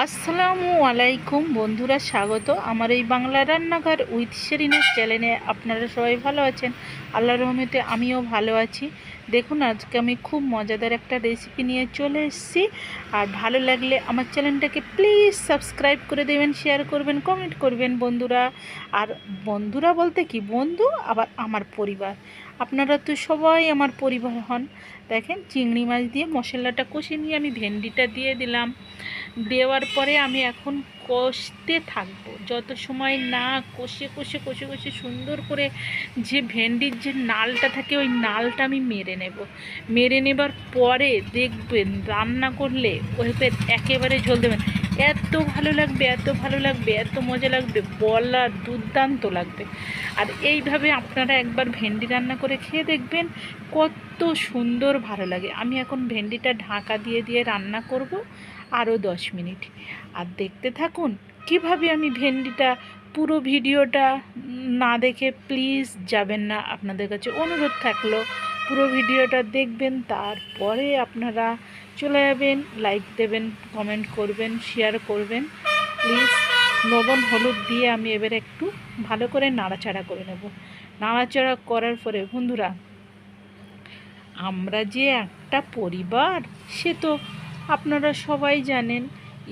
আসসালামু আলাইকুম বন্ধুরা, স্বাগত আমার এই বাংলা রান্নাঘর উইথ শেরিনার চ্যানেলে। আপনারা সবাই ভালো আছেন? আল্লাহর রহমতে আমিও ভালো আছি। দেখুন, আজকে আমি খুব মজাদার একটা রেসিপি নিয়ে চলে এসেছি। আর ভালো লাগলে আমার চ্যানেলটাকে প্লিজ সাবস্ক্রাইব করে দেবেন, শেয়ার করবেন, কমেন্ট করবেন বন্ধুরা। আর বন্ধুরা বলতে কি, বন্ধু আবার আমার পরিবার, আপনারা তো সবাই আমার পরিবার হন। দেখেন, চিংড়ি মাছ দিয়ে মশলাটা কষে নিয়ে আমি ভেন্ডিটা দিয়ে দিলাম। দেওয়ার পরে আমি এখন কষতে থাকবো, যত সময় না কষে কষে কষে কষে সুন্দর করে যে ভেন্ডির যে নালটা থাকে ওই নালটা আমি মেরে নেবার পরে দেখবেন রান্না করলে ওইতে একেবারে ঝোল দেবেন, এত ভালো লাগবে, এত ভালো লাগবে, এত মজা লাগবে, বলার দুর্দান্ত লাগবে। আর এইভাবে আপনারা একবার ভেন্ডি রান্না করে খেয়ে দেখবেন কত সুন্দর ভালো লাগে। আমি এখন ভেন্ডিটা ঢাকা দিয়ে দিয়ে রান্না করব আরও 10 মিনিট। আর দেখতে থাকুন কিভাবে আমি ভেন্ডিটা, পুরো ভিডিওটা না দেখে প্লিজ যাবেন না, আপনাদের কাছে অনুরোধ থাকলো পুরো ভিডিওটা দেখবেন, তারপরে আপনারা চলে যাবেন, লাইক দেবেন, কমেন্ট করবেন, শেয়ার করবেন প্লিজ। লবণ হলুদ দিয়ে আমি এবার একটু ভালো করে নাড়াচাড়া করে নেব। নাড়াচাড়া করার পরে বন্ধুরা, আমরা যে একটা পরিবার সে তো আপনারা সবাই জানেন।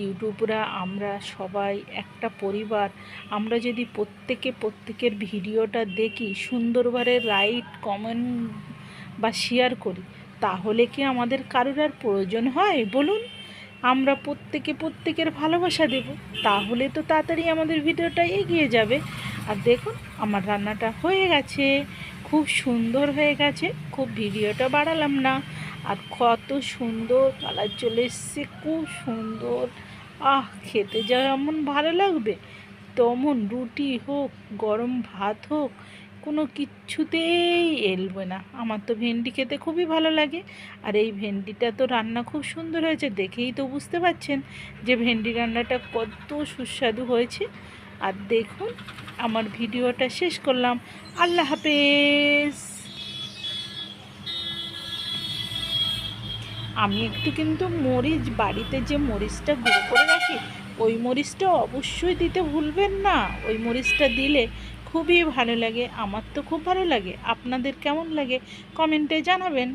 ইউটিউবরা আমরা সবাই একটা পরিবার। আমরা যদি প্রত্যেকের ভিডিওটা দেখি, সুন্দরভাবে লাইক কমেন্ট বা শেয়ার করি, তাহলে কি আমাদের কারোর আর প্রয়োজন হয় বলুন? আমরা প্রত্যেকের ভালোবাসা দেব, তাহলে তো তাড়াতাড়ি আমাদের ভিডিওটা এগিয়ে যাবে। আর দেখুন, আমার রান্নাটা হয়ে গেছে, খুব সুন্দর হয়ে গেছে, খুব ভিডিওটা বাড়ালাম না। আর কত সুন্দর কালার চলে এসছে, খুব সুন্দর। খেতে যেমন ভালো লাগবে, তেমন রুটি হোক, গরম ভাত হোক, কোনো কিচ্ছুতেই এলবে না। আমার তো ভেন্ডি খেতে খুবই ভালো লাগে। আর এই ভেন্ডিটা তো রান্না খুব সুন্দর হয়েছে, দেখেই তো বুঝতে পারছেন যে ভেন্ডি রান্নাটা কত সুস্বাদু হয়েছে। আর দেখুন, আমার ভিডিওটা শেষ করলাম। আল্লাহ হাফেজ। আমি একটু কিন্তু মরিচ, বাড়িতে যে মরিচটা গুঁড়ো করে রাখি, ওই মরিচটা অবশ্যই দিতে ভুলবেন না। ওই মরিচটা দিলে খুবই ভালো লাগে, আমার তো খুব ভালো লাগে। আপনাদের কেমন লাগে কমেন্টে জানাবেন।